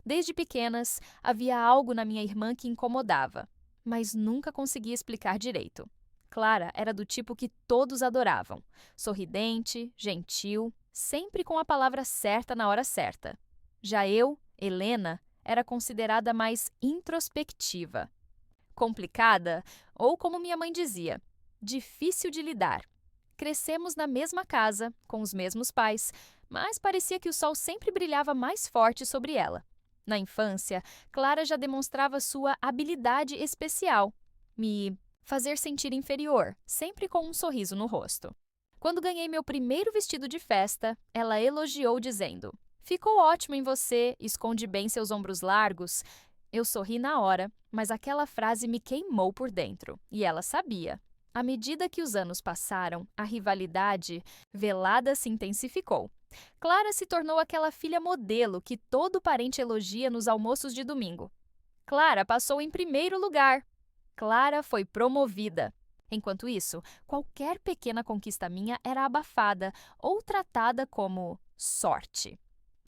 Desde pequenas, havia algo na minha irmã que incomodava, mas nunca conseguia explicar direito. Clara era do tipo que todos adoravam, sorridente, gentil, sempre com a palavra certa na hora certa. Já eu, Helena, era considerada mais introspectiva, complicada ou, como minha mãe dizia, difícil de lidar. Crescemos na mesma casa, com os mesmos pais, mas parecia que o sol sempre brilhava mais forte sobre ela. Na infância, Clara já demonstrava sua habilidade especial, me fazer sentir inferior, sempre com um sorriso no rosto. Quando ganhei meu primeiro vestido de festa, ela elogiou dizendo: "Ficou ótimo em você, esconde bem seus ombros largos." Eu sorri na hora, mas aquela frase me queimou por dentro, e ela sabia. À medida que os anos passaram, a rivalidade velada se intensificou. Clara se tornou aquela filha modelo que todo parente elogia nos almoços de domingo. Clara passou em primeiro lugar. Clara foi promovida. Enquanto isso, qualquer pequena conquista minha era abafada ou tratada como sorte.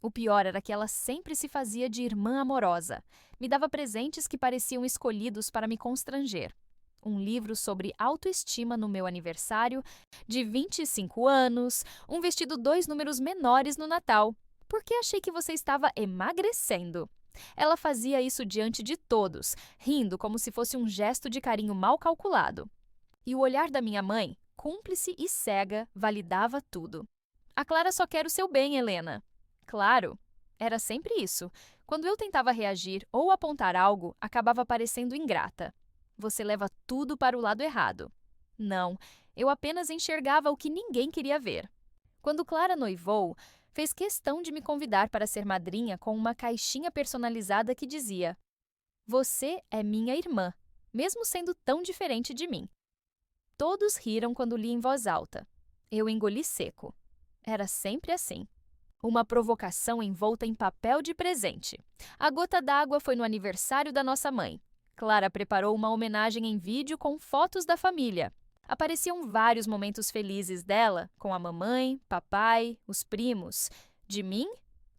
O pior era que ela sempre se fazia de irmã amorosa. Me dava presentes que pareciam escolhidos para me constranger. Um livro sobre autoestima no meu aniversário, de 25 anos, um vestido 2 números menores no Natal. Porque achei que você estava emagrecendo. Ela fazia isso diante de todos, rindo como se fosse um gesto de carinho mal calculado. E o olhar da minha mãe, cúmplice e cega, validava tudo. A Clara só quer o seu bem, Helena. Claro, era sempre isso. Quando eu tentava reagir ou apontar algo, acabava parecendo ingrata. Você leva tudo para o lado errado. Não, eu apenas enxergava o que ninguém queria ver. Quando Clara noivou, fez questão de me convidar para ser madrinha com uma caixinha personalizada que dizia: "Você é minha irmã, mesmo sendo tão diferente de mim." Todos riram quando li em voz alta. Eu engoli seco. Era sempre assim. Uma provocação envolta em papel de presente. A gota d'água foi no aniversário da nossa mãe. Clara preparou uma homenagem em vídeo com fotos da família. Apareciam vários momentos felizes dela, com a mamãe, papai, os primos. De mim,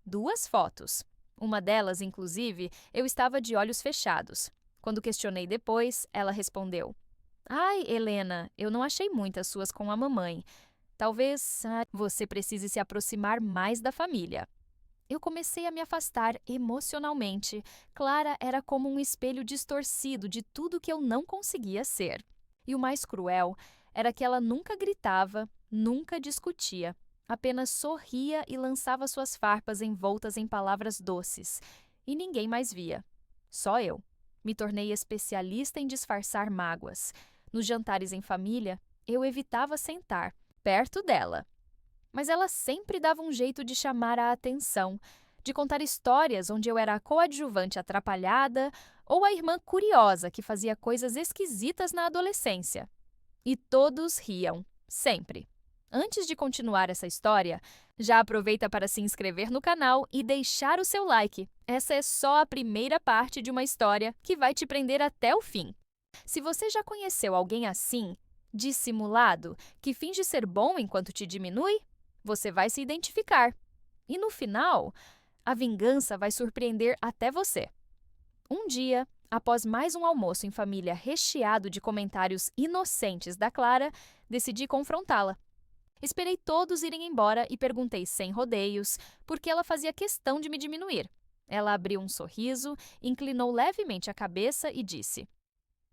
2 fotos. Uma delas, inclusive, eu estava de olhos fechados. Quando questionei depois, ela respondeu: "Ai, Helena, eu não achei muitas suas com a mamãe. Talvez você precise se aproximar mais da família." Eu comecei a me afastar emocionalmente. Clara era como um espelho distorcido de tudo que eu não conseguia ser. E o mais cruel era que ela nunca gritava, nunca discutia. Apenas sorria e lançava suas farpas envoltas em palavras doces. E ninguém mais via. Só eu. Me tornei especialista em disfarçar mágoas. Nos jantares em família, eu evitava sentar perto dela. Mas ela sempre dava um jeito de chamar a atenção, de contar histórias onde eu era a coadjuvante atrapalhada ou a irmã curiosa que fazia coisas esquisitas na adolescência. E todos riam, sempre. Antes de continuar essa história, já aproveita para se inscrever no canal e deixar o seu like. Essa é só a primeira parte de uma história que vai te prender até o fim. Se você já conheceu alguém assim, dissimulado, que finge ser bom enquanto te diminui, você vai se identificar. E no final, a vingança vai surpreender até você. Um dia, após mais um almoço em família recheado de comentários inocentes da Clara, decidi confrontá-la. Esperei todos irem embora e perguntei sem rodeios por que ela fazia questão de me diminuir. Ela abriu um sorriso, inclinou levemente a cabeça e disse: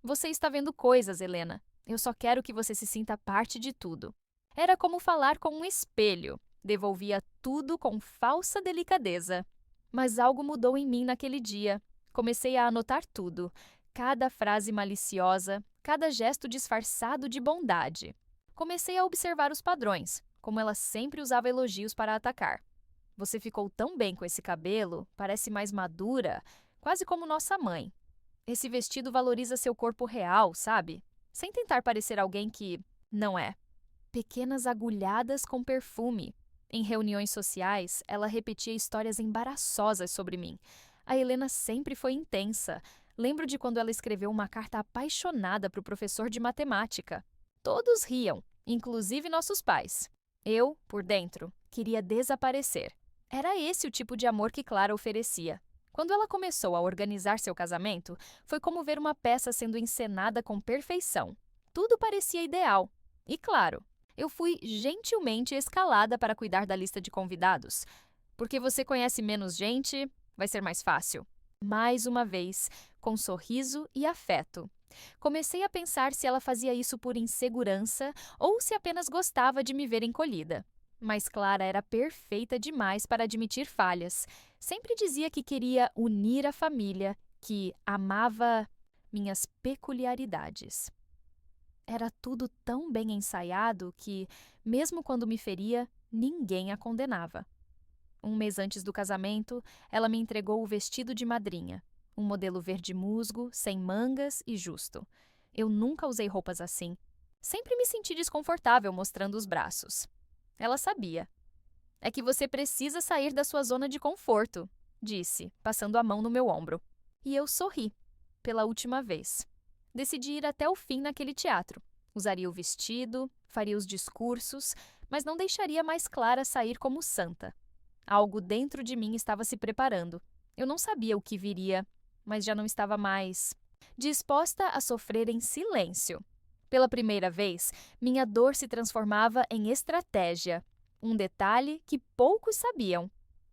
"Você está vendo coisas, Helena. Eu só quero que você se sinta parte de tudo." Era como falar com um espelho. Devolvia tudo com falsa delicadeza. Mas algo mudou em mim naquele dia. Comecei a anotar tudo. Cada frase maliciosa, cada gesto disfarçado de bondade. Comecei a observar os padrões, como ela sempre usava elogios para atacar. "Você ficou tão bem com esse cabelo, parece mais madura, quase como nossa mãe. Esse vestido valoriza seu corpo real, sabe? Sem tentar parecer alguém que não é." Pequenas agulhadas com perfume. Em reuniões sociais, ela repetia histórias embaraçosas sobre mim. A Helena sempre foi intensa. Lembro de quando ela escreveu uma carta apaixonada para o professor de matemática. Todos riam, inclusive nossos pais. Eu, por dentro, queria desaparecer. Era esse o tipo de amor que Clara oferecia. Quando ela começou a organizar seu casamento, foi como ver uma peça sendo encenada com perfeição. Tudo parecia ideal. E claro, eu fui gentilmente escalada para cuidar da lista de convidados. Porque você conhece menos gente, vai ser mais fácil. Mais uma vez, com sorriso e afeto. Comecei a pensar se ela fazia isso por insegurança ou se apenas gostava de me ver encolhida. Mas Clara era perfeita demais para admitir falhas. Sempre dizia que queria unir a família, que amava minhas peculiaridades. Era tudo tão bem ensaiado que, mesmo quando me feria, ninguém a condenava. Um mês antes do casamento, ela me entregou o vestido de madrinha, um modelo verde musgo, sem mangas e justo. Eu nunca usei roupas assim. Sempre me senti desconfortável mostrando os braços. Ela sabia. É que você precisa sair da sua zona de conforto, disse, passando a mão no meu ombro. E eu sorri, pela última vez. Decidi ir até o fim naquele teatro. Usaria o vestido, faria os discursos, mas não deixaria mais Clara sair como santa. Algo dentro de mim estava se preparando. Eu não sabia o que viria, mas já não estava mais disposta a sofrer em silêncio. Pela primeira vez, minha dor se transformava em estratégia. Um detalhe que poucos sabiam.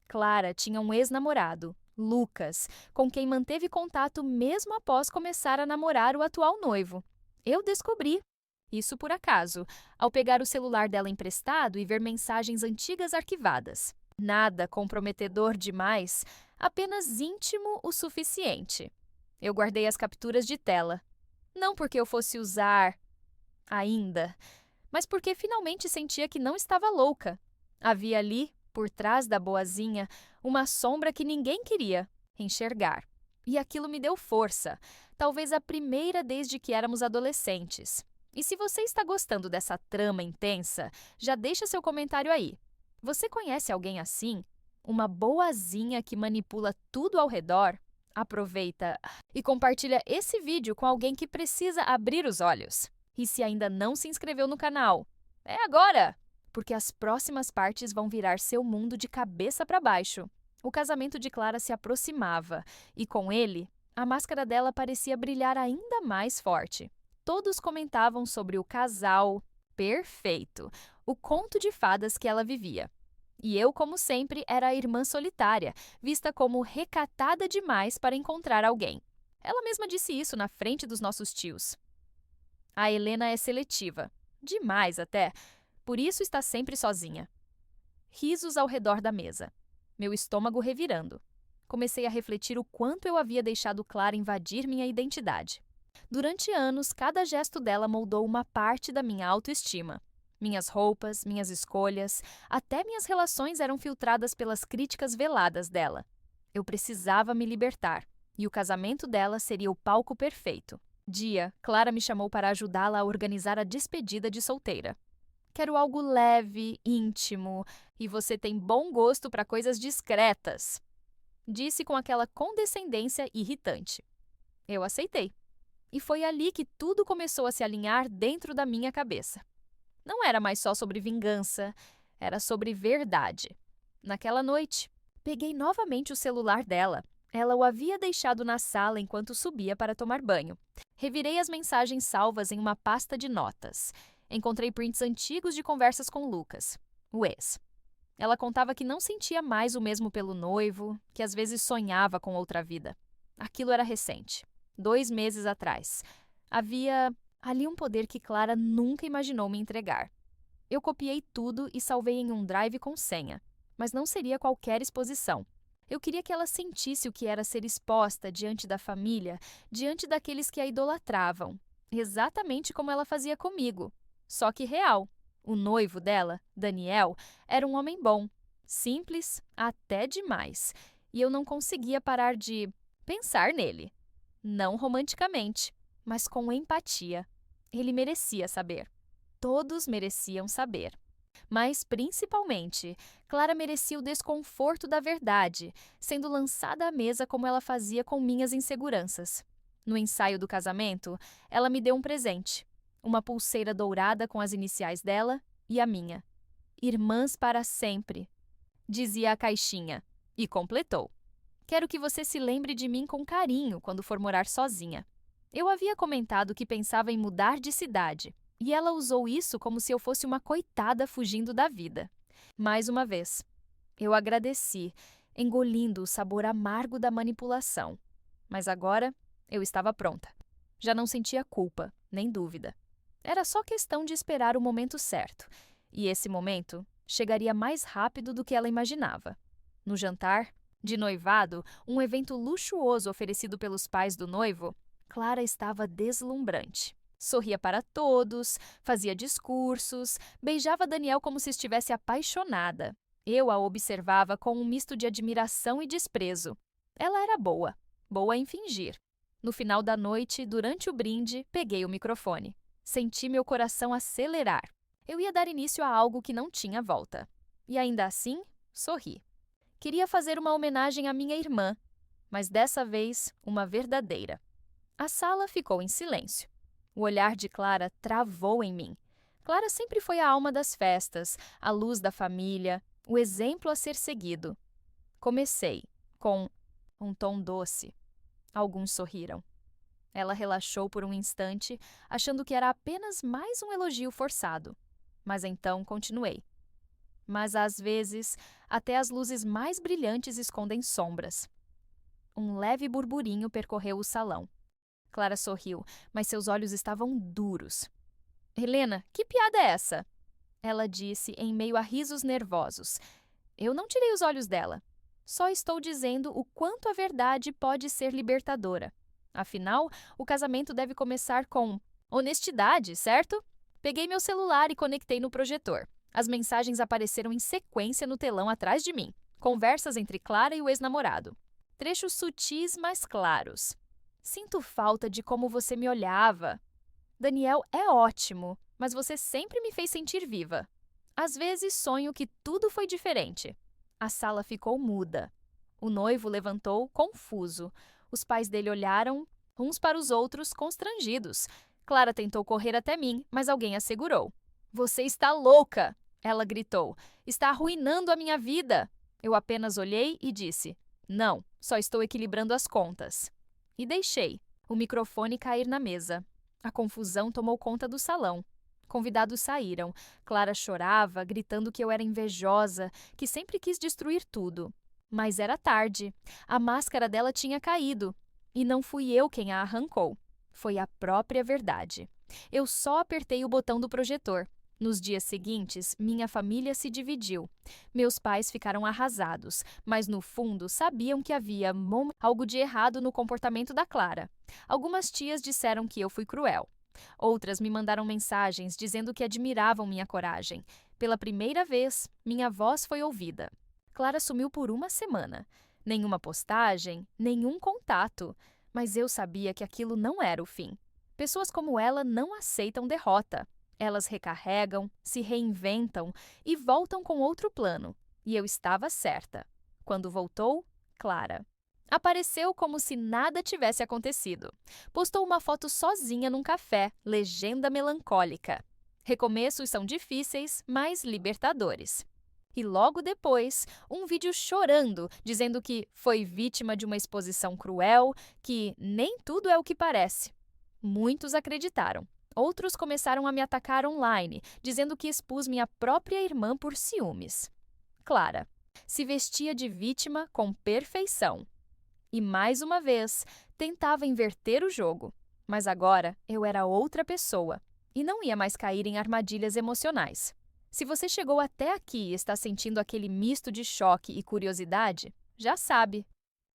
Clara tinha um ex-namorado, Lucas, com quem manteve contato mesmo após começar a namorar o atual noivo. Eu descobri. Isso por acaso, ao pegar o celular dela emprestado e ver mensagens antigas arquivadas. Nada comprometedor demais, apenas íntimo o suficiente. Eu guardei as capturas de tela. Não porque eu fosse usar ainda, mas porque finalmente sentia que não estava louca. Havia ali, por trás da boazinha, uma sombra que ninguém queria enxergar. E aquilo me deu força, talvez a primeira desde que éramos adolescentes. E se você está gostando dessa trama intensa, já deixa seu comentário aí. Você conhece alguém assim? Uma boazinha que manipula tudo ao redor? Aproveita e compartilha esse vídeo com alguém que precisa abrir os olhos. E se ainda não se inscreveu no canal, é agora! Porque as próximas partes vão virar seu mundo de cabeça para baixo. O casamento de Clara se aproximava e, com ele, a máscara dela parecia brilhar ainda mais forte. Todos comentavam sobre o casal perfeito, o conto de fadas que ela vivia. E eu, como sempre, era a irmã solitária, vista como recatada demais para encontrar alguém. Ela mesma disse isso na frente dos nossos tios. A Helena é seletiva. Demais até. Por isso está sempre sozinha. Risos ao redor da mesa. Meu estômago revirando. Comecei a refletir o quanto eu havia deixado Clara invadir minha identidade. Durante anos, cada gesto dela moldou uma parte da minha autoestima. Minhas roupas, minhas escolhas, até minhas relações eram filtradas pelas críticas veladas dela. Eu precisava me libertar, e o casamento dela seria o palco perfeito. Clara me chamou para ajudá-la a organizar a despedida de solteira. Quero algo leve, íntimo, e você tem bom gosto para coisas discretas, disse com aquela condescendência irritante. Eu aceitei. E foi ali que tudo começou a se alinhar dentro da minha cabeça. Não era mais só sobre vingança, era sobre verdade. Naquela noite, peguei novamente o celular dela. Ela o havia deixado na sala enquanto subia para tomar banho. Revirei as mensagens salvas em uma pasta de notas. Encontrei prints antigos de conversas com Lucas, o ex. Ela contava que não sentia mais o mesmo pelo noivo, que às vezes sonhava com outra vida. Aquilo era recente. 2 meses atrás. Havia ali um poder que Clara nunca imaginou me entregar. Eu copiei tudo e salvei em um drive com senha, mas não seria qualquer exposição. Eu queria que ela sentisse o que era ser exposta diante da família, diante daqueles que a idolatravam, exatamente como ela fazia comigo, só que real. O noivo dela, Daniel, era um homem bom, simples até demais, e eu não conseguia parar de pensar nele. Não romanticamente, mas com empatia. Ele merecia saber. Todos mereciam saber. Mas, principalmente, Clara merecia o desconforto da verdade, sendo lançada à mesa como ela fazia com minhas inseguranças. No ensaio do casamento, ela me deu um presente. Uma pulseira dourada com as iniciais dela e a minha. Irmãs para sempre, dizia a caixinha, e completou. Quero que você se lembre de mim com carinho quando for morar sozinha. Eu havia comentado que pensava em mudar de cidade, e ela usou isso como se eu fosse uma coitada fugindo da vida. Mais uma vez, eu agradeci, engolindo o sabor amargo da manipulação. Mas agora eu estava pronta. Já não sentia culpa, nem dúvida. Era só questão de esperar o momento certo, e esse momento chegaria mais rápido do que ela imaginava. No jantar, de noivado, um evento luxuoso oferecido pelos pais do noivo, Clara estava deslumbrante. Sorria para todos, fazia discursos, beijava Daniel como se estivesse apaixonada. Eu a observava com um misto de admiração e desprezo. Ela era boa, boa em fingir. No final da noite, durante o brinde, peguei o microfone. Senti meu coração acelerar. Eu ia dar início a algo que não tinha volta. E ainda assim, sorri. Queria fazer uma homenagem à minha irmã, mas dessa vez, uma verdadeira. A sala ficou em silêncio. O olhar de Clara travou em mim. Clara sempre foi a alma das festas, a luz da família, o exemplo a ser seguido. Comecei, com um tom doce. Alguns sorriram. Ela relaxou por um instante, achando que era apenas mais um elogio forçado. Mas então continuei. Mas às vezes, até as luzes mais brilhantes escondem sombras. Um leve burburinho percorreu o salão. Clara sorriu, mas seus olhos estavam duros. Helena, que piada é essa? Ela disse em meio a risos nervosos. Eu não tirei os olhos dela. Só estou dizendo o quanto a verdade pode ser libertadora. Afinal, o casamento deve começar com honestidade, certo? Peguei meu celular e conectei no projetor. As mensagens apareceram em sequência no telão atrás de mim. Conversas entre Clara e o ex-namorado. Trechos sutis, mas claros. Sinto falta de como você me olhava. Daniel é ótimo, mas você sempre me fez sentir viva. Às vezes sonho que tudo foi diferente. A sala ficou muda. O noivo levantou, confuso. Os pais dele olharam, uns para os outros, constrangidos. Clara tentou correr até mim, mas alguém a segurou. Você está louca! Ela gritou. Está arruinando a minha vida! Eu apenas olhei e disse: não, só estou equilibrando as contas. E deixei o microfone cair na mesa. A confusão tomou conta do salão. Convidados saíram. Clara chorava, gritando que eu era invejosa, que sempre quis destruir tudo. Mas era tarde. A máscara dela tinha caído. E não fui eu quem a arrancou. Foi a própria verdade. Eu só apertei o botão do projetor. Nos dias seguintes, minha família se dividiu. Meus pais ficaram arrasados, mas no fundo sabiam que havia algo de errado no comportamento da Clara. Algumas tias disseram que eu fui cruel. Outras me mandaram mensagens dizendo que admiravam minha coragem. Pela primeira vez, minha voz foi ouvida. Clara sumiu por uma semana. Nenhuma postagem, nenhum contato. Mas eu sabia que aquilo não era o fim. Pessoas como ela não aceitam derrota. Elas recarregam, se reinventam e voltam com outro plano. E eu estava certa. Quando voltou, Clara apareceu como se nada tivesse acontecido. Postou uma foto sozinha num café, legenda melancólica. Recomeços são difíceis, mas libertadores. E logo depois, um vídeo chorando, dizendo que foi vítima de uma exposição cruel, que nem tudo é o que parece. Muitos acreditaram. Outros começaram a me atacar online, dizendo que expus minha própria irmã por ciúmes. Clara se vestia de vítima com perfeição. E mais uma vez, tentava inverter o jogo. Mas agora eu era outra pessoa e não ia mais cair em armadilhas emocionais. Se você chegou até aqui e está sentindo aquele misto de choque e curiosidade, já sabe.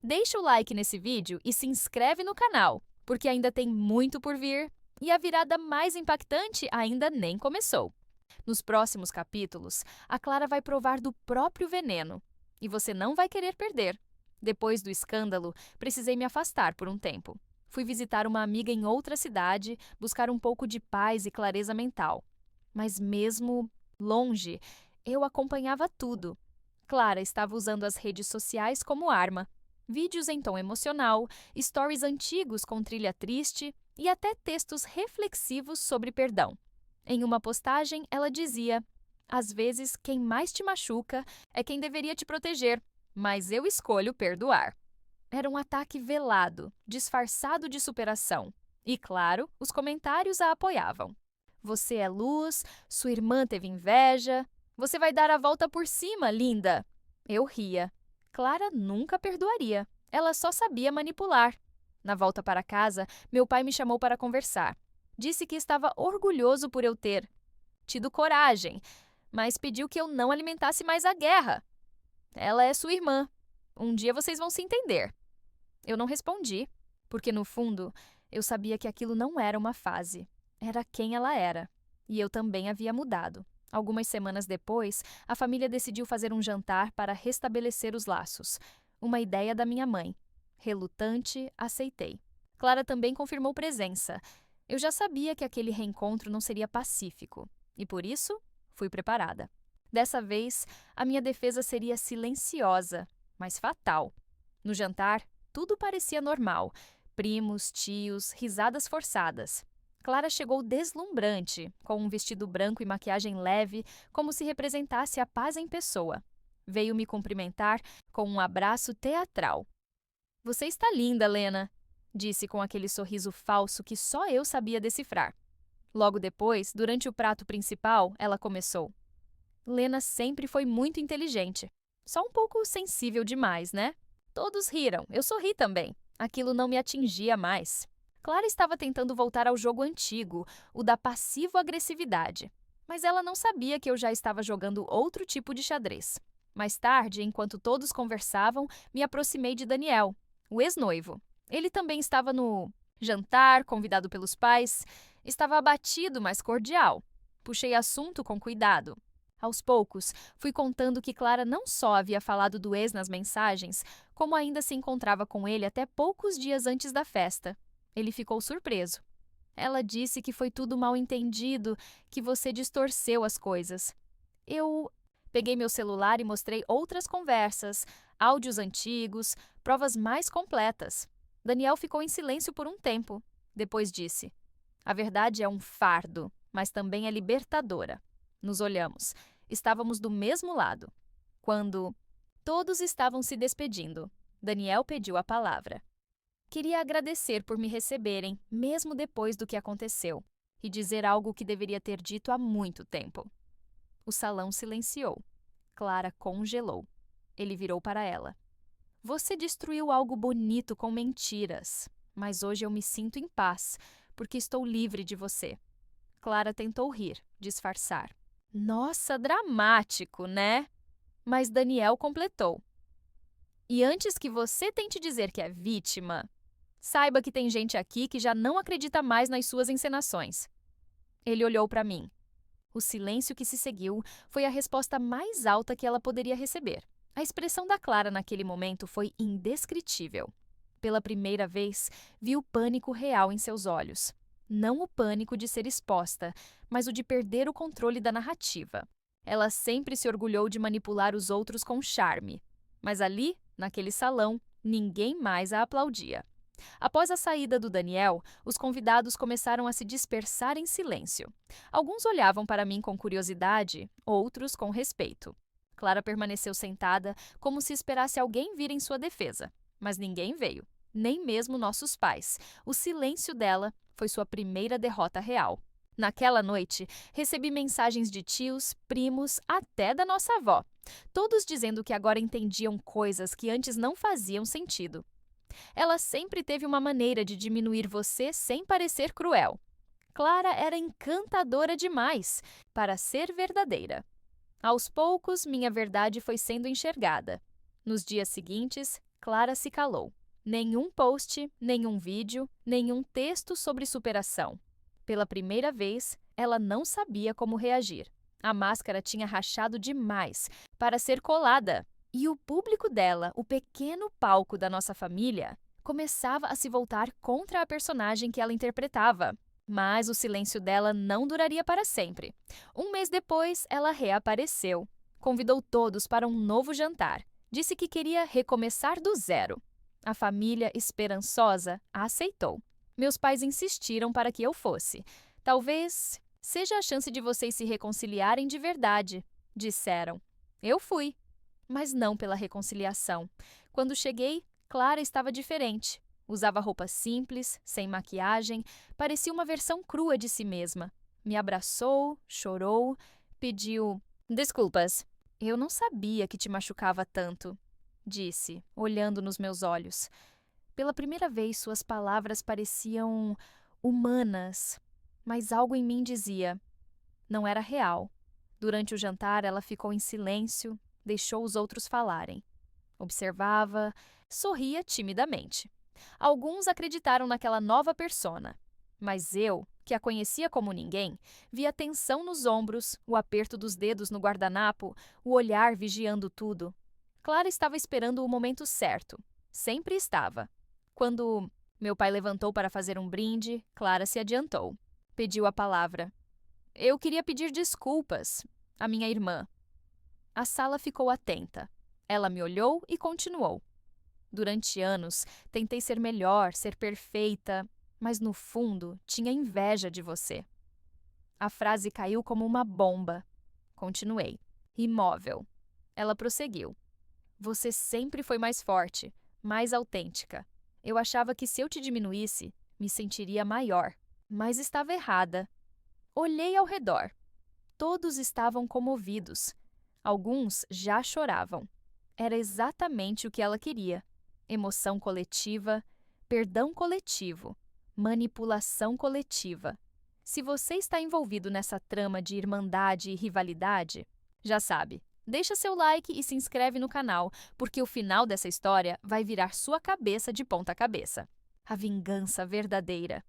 Deixa o like nesse vídeo e se inscreve no canal, porque ainda tem muito por vir. E a virada mais impactante ainda nem começou. Nos próximos capítulos, a Clara vai provar do próprio veneno. E você não vai querer perder. Depois do escândalo, precisei me afastar por um tempo. Fui visitar uma amiga em outra cidade, buscar um pouco de paz e clareza mental. Mas mesmo longe, eu acompanhava tudo. Clara estava usando as redes sociais como arma. Vídeos em tom emocional, stories antigos com trilha triste e até textos reflexivos sobre perdão. Em uma postagem, ela dizia: às vezes, quem mais te machuca é quem deveria te proteger, mas eu escolho perdoar. Era um ataque velado, disfarçado de superação. E, claro, os comentários a apoiavam. Você é luz, sua irmã teve inveja. Você vai dar a volta por cima, linda! Eu ria. Clara nunca perdoaria. Ela só sabia manipular. Na volta para casa, meu pai me chamou para conversar. Disse que estava orgulhoso por eu ter tido coragem, mas pediu que eu não alimentasse mais a guerra. Ela é sua irmã. Um dia vocês vão se entender. Eu não respondi, porque no fundo eu sabia que aquilo não era uma fase. Era quem ela era. E eu também havia mudado. Algumas semanas depois, a família decidiu fazer um jantar para restabelecer os laços. Uma ideia da minha mãe. Relutante, aceitei. Clara também confirmou presença. Eu já sabia que aquele reencontro não seria pacífico. E por isso, fui preparada. Dessa vez, a minha defesa seria silenciosa, mas fatal. No jantar, tudo parecia normal. Primos, tios, risadas forçadas. Clara chegou deslumbrante, com um vestido branco e maquiagem leve, como se representasse a paz em pessoa. Veio me cumprimentar com um abraço teatral. Você está linda, Lena, disse com aquele sorriso falso que só eu sabia decifrar. Logo depois, durante o prato principal, ela começou. Lena sempre foi muito inteligente. Só um pouco sensível demais, né? Todos riram, eu sorri também. Aquilo não me atingia mais. Clara estava tentando voltar ao jogo antigo, o da passivo-agressividade. Mas ela não sabia que eu já estava jogando outro tipo de xadrez. Mais tarde, enquanto todos conversavam, me aproximei de Daniel, o ex-noivo. Ele também estava no jantar, convidado pelos pais. Estava abatido, mas cordial. Puxei assunto com cuidado. Aos poucos, fui contando que Clara não só havia falado do ex nas mensagens, como ainda se encontrava com ele até poucos dias antes da festa. Ele ficou surpreso. Ela disse que foi tudo mal entendido, que você distorceu as coisas. Eu peguei meu celular e mostrei outras conversas, áudios antigos, provas mais completas. Daniel ficou em silêncio por um tempo. Depois disse: a verdade é um fardo, mas também é libertadora. Nos olhamos. Estávamos do mesmo lado. Quando todos estavam se despedindo, Daniel pediu a palavra. Queria agradecer por me receberem, mesmo depois do que aconteceu, e dizer algo que deveria ter dito há muito tempo. O salão silenciou. Clara congelou. Ele virou para ela. Você destruiu algo bonito com mentiras, mas hoje eu me sinto em paz, porque estou livre de você. Clara tentou rir, disfarçar. Nossa, dramático, né? Mas Daniel completou. E antes que você tente dizer que é vítima, saiba que tem gente aqui que já não acredita mais nas suas encenações. Ele olhou para mim. O silêncio que se seguiu foi a resposta mais alta que ela poderia receber. A expressão da Clara naquele momento foi indescritível. Pela primeira vez, vi o pânico real em seus olhos. Não o pânico de ser exposta, mas o de perder o controle da narrativa. Ela sempre se orgulhou de manipular os outros com charme. Mas ali, naquele salão, ninguém mais a aplaudia. Após a saída do Daniel, os convidados começaram a se dispersar em silêncio. Alguns olhavam para mim com curiosidade, outros com respeito. Clara permaneceu sentada, como se esperasse alguém vir em sua defesa. Mas ninguém veio, nem mesmo nossos pais. O silêncio dela foi sua primeira derrota real. Naquela noite, recebi mensagens de tios, primos, até da nossa avó. Todos dizendo que agora entendiam coisas que antes não faziam sentido. Ela sempre teve uma maneira de diminuir você sem parecer cruel. Clara era encantadora demais para ser verdadeira. Aos poucos, minha verdade foi sendo enxergada. Nos dias seguintes, Clara se calou. Nenhum post, nenhum vídeo, nenhum texto sobre superação. Pela primeira vez, ela não sabia como reagir. A máscara tinha rachado demais para ser colada. E o público dela, o pequeno palco da nossa família, começava a se voltar contra a personagem que ela interpretava. Mas o silêncio dela não duraria para sempre. Um mês depois, ela reapareceu. Convidou todos para um novo jantar. Disse que queria recomeçar do zero. A família, esperançosa, a aceitou. Meus pais insistiram para que eu fosse. Talvez seja a chance de vocês se reconciliarem de verdade, disseram. Eu fui. Mas não pela reconciliação. Quando cheguei, Clara estava diferente. Usava roupa simples, sem maquiagem, parecia uma versão crua de si mesma. Me abraçou, chorou, pediu desculpas. Eu não sabia que te machucava tanto, disse, olhando nos meus olhos. Pela primeira vez, suas palavras pareciam humanas, mas algo em mim dizia: não era real. Durante o jantar, ela ficou em silêncio, deixou os outros falarem. Observava, sorria timidamente. Alguns acreditaram naquela nova persona, mas eu, que a conhecia como ninguém, via tensão nos ombros, o aperto dos dedos no guardanapo, o olhar vigiando tudo. Clara estava esperando o momento certo. Sempre estava. Quando meu pai levantou para fazer um brinde, Clara se adiantou. Pediu a palavra. Eu queria pedir desculpas à minha irmã. A sala ficou atenta. Ela me olhou e continuou. Durante anos, tentei ser melhor, ser perfeita, mas no fundo tinha inveja de você. A frase caiu como uma bomba. Continuei. Imóvel. Ela prosseguiu. Você sempre foi mais forte, mais autêntica. Eu achava que se eu te diminuísse, me sentiria maior. Mas estava errada. Olhei ao redor. Todos estavam comovidos. Alguns já choravam. Era exatamente o que ela queria. Emoção coletiva, perdão coletivo, manipulação coletiva. Se você está envolvido nessa trama de irmandade e rivalidade, já sabe, deixa seu like e se inscreve no canal, porque o final dessa história vai virar sua cabeça de ponta cabeça. A vingança verdadeira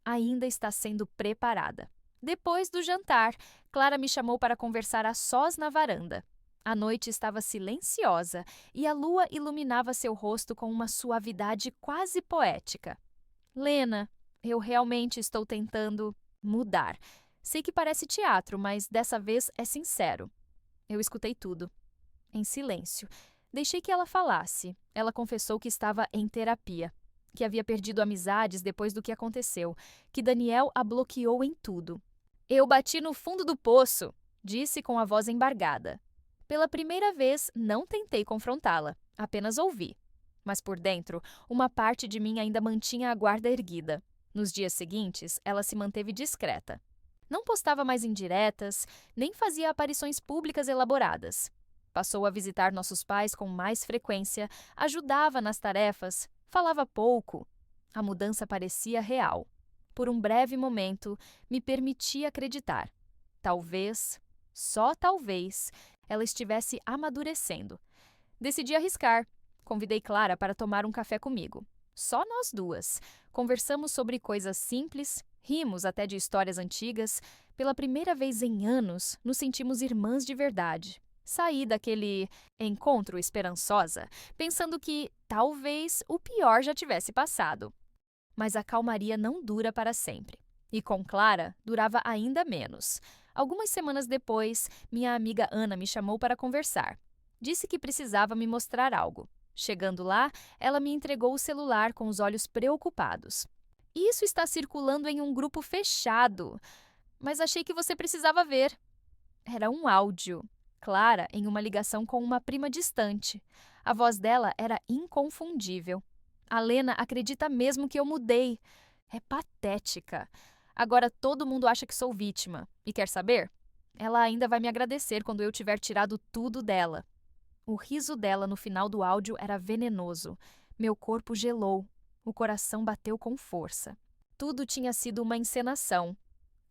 ainda está sendo preparada. Depois do jantar, Clara me chamou para conversar a sós na varanda. A noite estava silenciosa e a lua iluminava seu rosto com uma suavidade quase poética. Lena, eu realmente estou tentando mudar. Sei que parece teatro, mas dessa vez é sincero. Eu escutei tudo, em silêncio. Deixei que ela falasse. Ela confessou que estava em terapia, que havia perdido amizades depois do que aconteceu, que Daniel a bloqueou em tudo. Eu bati no fundo do poço, disse com a voz embargada. Pela primeira vez, não tentei confrontá-la, apenas ouvi. Mas por dentro, uma parte de mim ainda mantinha a guarda erguida. Nos dias seguintes, ela se manteve discreta. Não postava mais indiretas, nem fazia aparições públicas elaboradas. Passou a visitar nossos pais com mais frequência, ajudava nas tarefas, falava pouco. A mudança parecia real. Por um breve momento, me permiti acreditar. Talvez, só talvez, ela estivesse amadurecendo. Decidi arriscar. Convidei Clara para tomar um café comigo. Só nós duas. Conversamos sobre coisas simples, rimos até de histórias antigas. Pela primeira vez em anos, nos sentimos irmãs de verdade. Saí daquele encontro esperançosa, pensando que talvez o pior já tivesse passado. Mas a calmaria não dura para sempre. E com Clara, durava ainda menos. Algumas semanas depois, minha amiga Ana me chamou para conversar. Disse que precisava me mostrar algo. Chegando lá, ela me entregou o celular com os olhos preocupados. Isso está circulando em um grupo fechado, mas achei que você precisava ver. Era um áudio. Clara em uma ligação com uma prima distante. A voz dela era inconfundível. A Lena acredita mesmo que eu mudei. É patética. Agora todo mundo acha que sou vítima. E quer saber? Ela ainda vai me agradecer quando eu tiver tirado tudo dela. O riso dela no final do áudio era venenoso. Meu corpo gelou. O coração bateu com força. Tudo tinha sido uma encenação.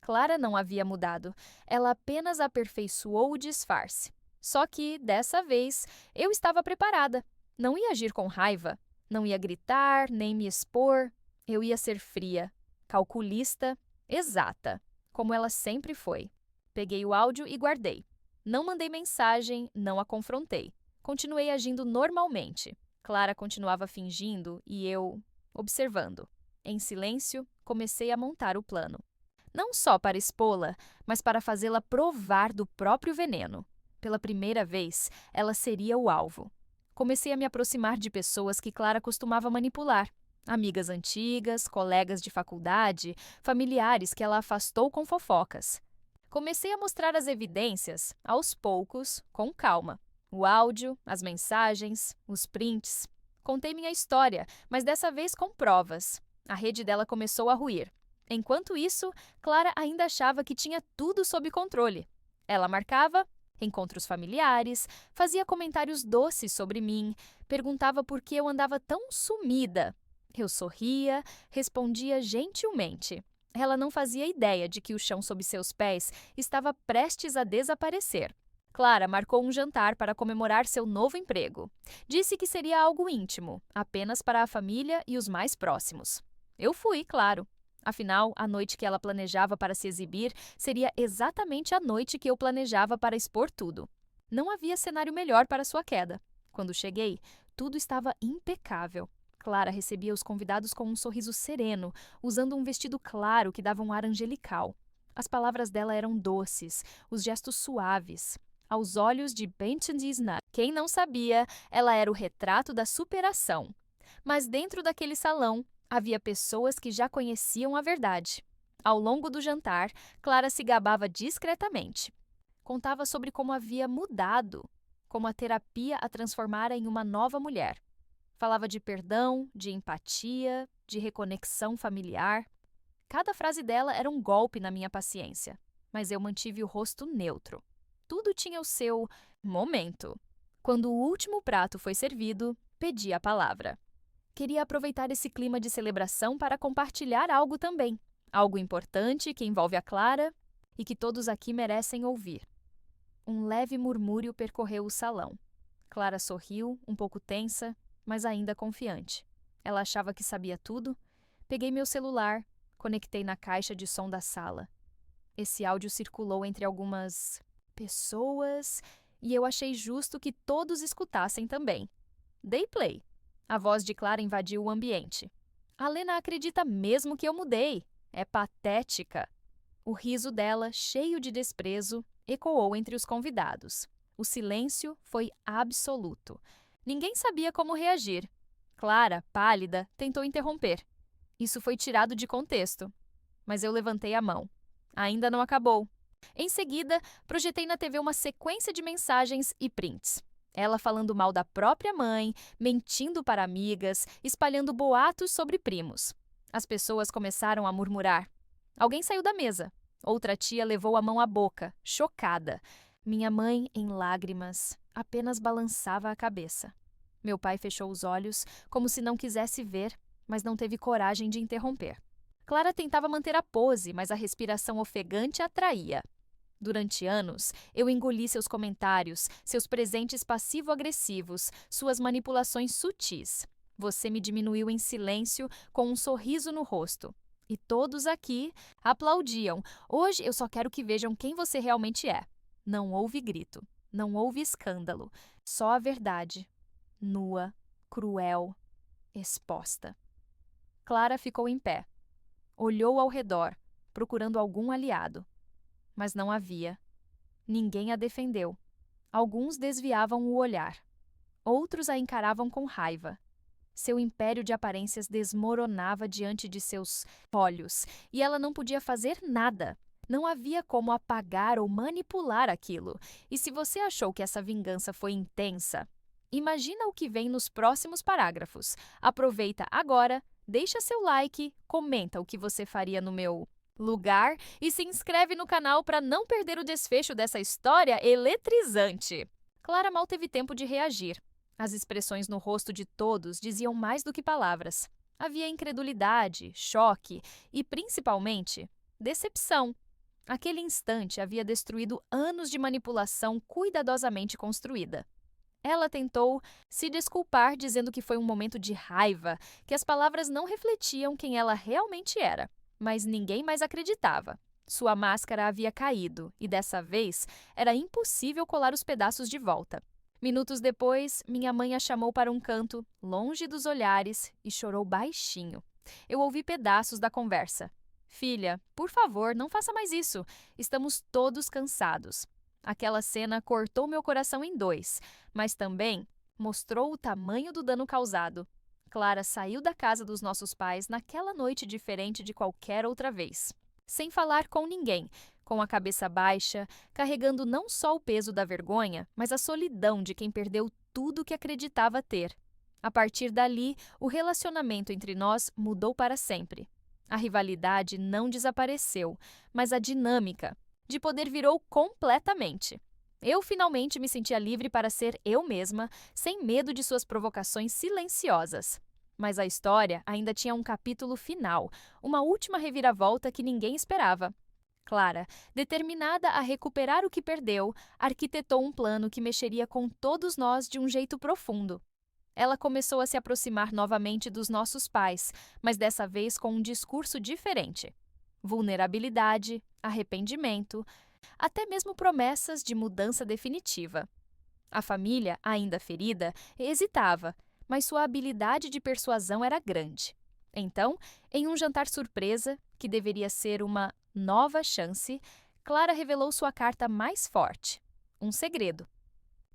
Clara não havia mudado. Ela apenas aperfeiçoou o disfarce. Só que, dessa vez, eu estava preparada. Não ia agir com raiva. Não ia gritar, nem me expor. Eu ia ser fria, calculista, exata, como ela sempre foi. Peguei o áudio e guardei. Não mandei mensagem, não a confrontei. Continuei agindo normalmente. Clara continuava fingindo e eu, observando. Em silêncio, comecei a montar o plano. Não só para expô-la, mas para fazê-la provar do próprio veneno. Pela primeira vez, ela seria o alvo. Comecei a me aproximar de pessoas que Clara costumava manipular. Amigas antigas, colegas de faculdade, familiares que ela afastou com fofocas. Comecei a mostrar as evidências, aos poucos, com calma. O áudio, as mensagens, os prints. Contei minha história, mas dessa vez com provas. A rede dela começou a ruir. Enquanto isso, Clara ainda achava que tinha tudo sob controle. Ela marcava encontros familiares, fazia comentários doces sobre mim, perguntava por que eu andava tão sumida. Eu sorria, respondia gentilmente. Ela não fazia ideia de que o chão sob seus pés estava prestes a desaparecer. Clara marcou um jantar para comemorar seu novo emprego. Disse que seria algo íntimo, apenas para a família e os mais próximos. Eu fui, claro. Afinal, a noite que ela planejava para se exibir seria exatamente a noite que eu planejava para expor tudo. Não havia cenário melhor para sua queda. Quando cheguei, tudo estava impecável. Clara recebia os convidados com um sorriso sereno, usando um vestido claro que dava um ar angelical. As palavras dela eram doces, os gestos suaves. Aos olhos de Benton Disney, quem não sabia, ela era o retrato da superação. Mas dentro daquele salão, havia pessoas que já conheciam a verdade. Ao longo do jantar, Clara se gabava discretamente. Contava sobre como havia mudado, como a terapia a transformara em uma nova mulher. Falava de perdão, de empatia, de reconexão familiar. Cada frase dela era um golpe na minha paciência, mas eu mantive o rosto neutro. Tudo tinha o seu momento. Quando o último prato foi servido, pedi a palavra. Queria aproveitar esse clima de celebração para compartilhar algo também. Algo importante que envolve a Clara e que todos aqui merecem ouvir. Um leve murmúrio percorreu o salão. Clara sorriu, um pouco tensa, mas ainda confiante. Ela achava que sabia tudo. Peguei meu celular, conectei na caixa de som da sala. Esse áudio circulou entre algumas pessoas e eu achei justo que todos escutassem também. Dei play. A voz de Clara invadiu o ambiente. A Lena acredita mesmo que eu mudei. É patética. O riso dela, cheio de desprezo, ecoou entre os convidados. O silêncio foi absoluto. Ninguém sabia como reagir. Clara, pálida, tentou interromper. Isso foi tirado de contexto. Mas eu levantei a mão. Ainda não acabou. Em seguida, projetei na TV uma sequência de mensagens e prints. Ela falando mal da própria mãe, mentindo para amigas, espalhando boatos sobre primos. As pessoas começaram a murmurar. Alguém saiu da mesa. Outra tia levou a mão à boca, chocada. Minha mãe, em lágrimas, apenas balançava a cabeça. Meu pai fechou os olhos, como se não quisesse ver, mas não teve coragem de interromper. Clara tentava manter a pose, mas a respiração ofegante atraía. Durante anos, eu engoli seus comentários, seus presentes passivo-agressivos, suas manipulações sutis. Você me diminuiu em silêncio, com um sorriso no rosto. E todos aqui aplaudiam. Hoje eu só quero que vejam quem você realmente é. Não houve grito, não houve escândalo, só a verdade. Nua, cruel, exposta. Clara ficou em pé. Olhou ao redor, procurando algum aliado. Mas não havia. Ninguém a defendeu. Alguns desviavam o olhar. Outros a encaravam com raiva. Seu império de aparências desmoronava diante de seus olhos, e ela não podia fazer nada. Não havia como apagar ou manipular aquilo. E se você achou que essa vingança foi intensa, imagina o que vem nos próximos parágrafos. Aproveita agora, deixa seu like, comenta o que você faria no meu lugar e se inscreve no canal para não perder o desfecho dessa história eletrizante. Clara mal teve tempo de reagir. As expressões no rosto de todos diziam mais do que palavras. Havia incredulidade, choque e, principalmente, decepção. Aquele instante havia destruído anos de manipulação cuidadosamente construída. Ela tentou se desculpar dizendo que foi um momento de raiva, que as palavras não refletiam quem ela realmente era. Mas ninguém mais acreditava. Sua máscara havia caído e, dessa vez, era impossível colar os pedaços de volta. Minutos depois, minha mãe a chamou para um canto, longe dos olhares, e chorou baixinho. Eu ouvi pedaços da conversa. Filha, por favor, não faça mais isso. Estamos todos cansados. Aquela cena cortou meu coração em dois, mas também mostrou o tamanho do dano causado. Clara saiu da casa dos nossos pais naquela noite diferente de qualquer outra vez. Sem falar com ninguém, com a cabeça baixa, carregando não só o peso da vergonha, mas a solidão de quem perdeu tudo que acreditava ter. A partir dali, o relacionamento entre nós mudou para sempre. A rivalidade não desapareceu, mas a dinâmica de poder virou completamente. Eu finalmente me sentia livre para ser eu mesma, sem medo de suas provocações silenciosas. Mas a história ainda tinha um capítulo final, uma última reviravolta que ninguém esperava. Clara, determinada a recuperar o que perdeu, arquitetou um plano que mexeria com todos nós de um jeito profundo. Ela começou a se aproximar novamente dos nossos pais, mas dessa vez com um discurso diferente. Vulnerabilidade, arrependimento, até mesmo promessas de mudança definitiva. A família, ainda ferida, hesitava, mas sua habilidade de persuasão era grande. Então, em um jantar surpresa, que deveria ser uma nova chance, Clara revelou sua carta mais forte. Um segredo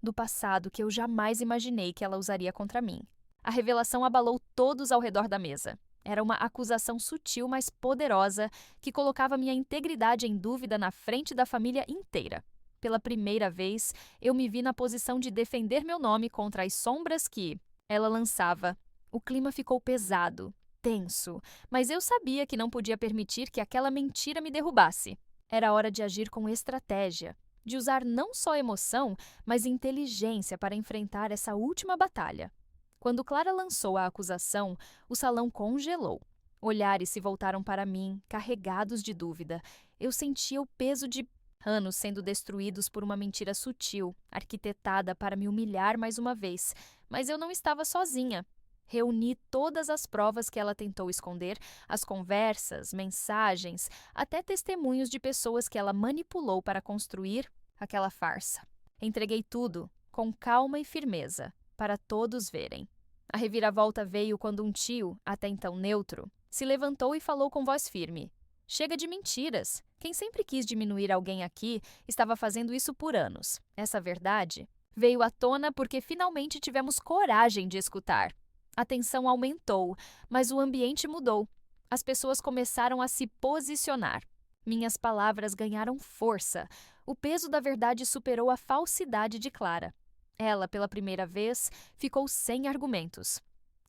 do passado que eu jamais imaginei que ela usaria contra mim. A revelação abalou todos ao redor da mesa. Era uma acusação sutil, mas poderosa, que colocava minha integridade em dúvida na frente da família inteira. Pela primeira vez, eu me vi na posição de defender meu nome contra as sombras que ela lançava. O clima ficou pesado, tenso, mas eu sabia que não podia permitir que aquela mentira me derrubasse. Era hora de agir com estratégia, de usar não só emoção, mas inteligência para enfrentar essa última batalha. Quando Clara lançou a acusação, o salão congelou. Olhares se voltaram para mim, carregados de dúvida. Eu sentia o peso de anos sendo destruídos por uma mentira sutil, arquitetada para me humilhar mais uma vez. Mas eu não estava sozinha. Reuni todas as provas que ela tentou esconder, as conversas, mensagens, até testemunhos de pessoas que ela manipulou para construir aquela farsa. Entreguei tudo, com calma e firmeza, para todos verem. A reviravolta veio quando um tio, até então neutro, se levantou e falou com voz firme. Chega de mentiras. Quem sempre quis diminuir alguém aqui estava fazendo isso por anos. Essa verdade veio à tona porque finalmente tivemos coragem de escutar. A tensão aumentou, mas o ambiente mudou. As pessoas começaram a se posicionar. Minhas palavras ganharam força. O peso da verdade superou a falsidade de Clara. Ela, pela primeira vez, ficou sem argumentos.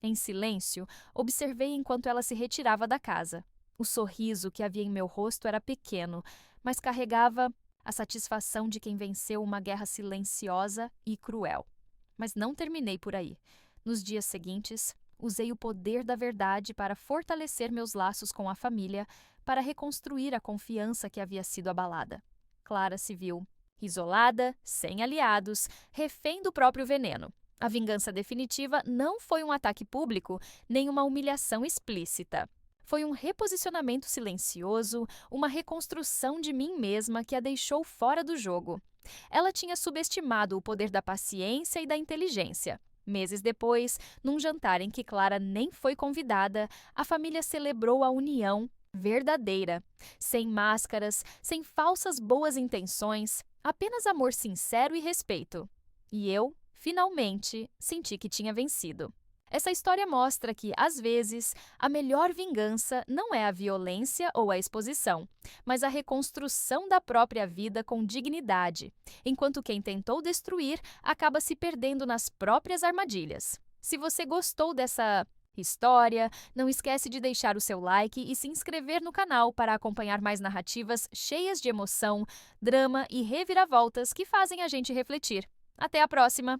Em silêncio, observei enquanto ela se retirava da casa. O sorriso que havia em meu rosto era pequeno, mas carregava a satisfação de quem venceu uma guerra silenciosa e cruel. Mas não terminei por aí. Nos dias seguintes, usei o poder da verdade para fortalecer meus laços com a família, para reconstruir a confiança que havia sido abalada. Clara se viu isolada, sem aliados, refém do próprio veneno. A vingança definitiva não foi um ataque público, nem uma humilhação explícita. Foi um reposicionamento silencioso, uma reconstrução de mim mesma que a deixou fora do jogo. Ela tinha subestimado o poder da paciência e da inteligência. Meses depois, num jantar em que Clara nem foi convidada, a família celebrou a união verdadeira, sem máscaras, sem falsas boas intenções, apenas amor sincero e respeito. E eu, finalmente, senti que tinha vencido. Essa história mostra que, às vezes, a melhor vingança não é a violência ou a exposição, mas a reconstrução da própria vida com dignidade, enquanto quem tentou destruir acaba se perdendo nas próprias armadilhas. Se você gostou dessa história, não esquece de deixar o seu like e se inscrever no canal para acompanhar mais narrativas cheias de emoção, drama e reviravoltas que fazem a gente refletir. Até a próxima!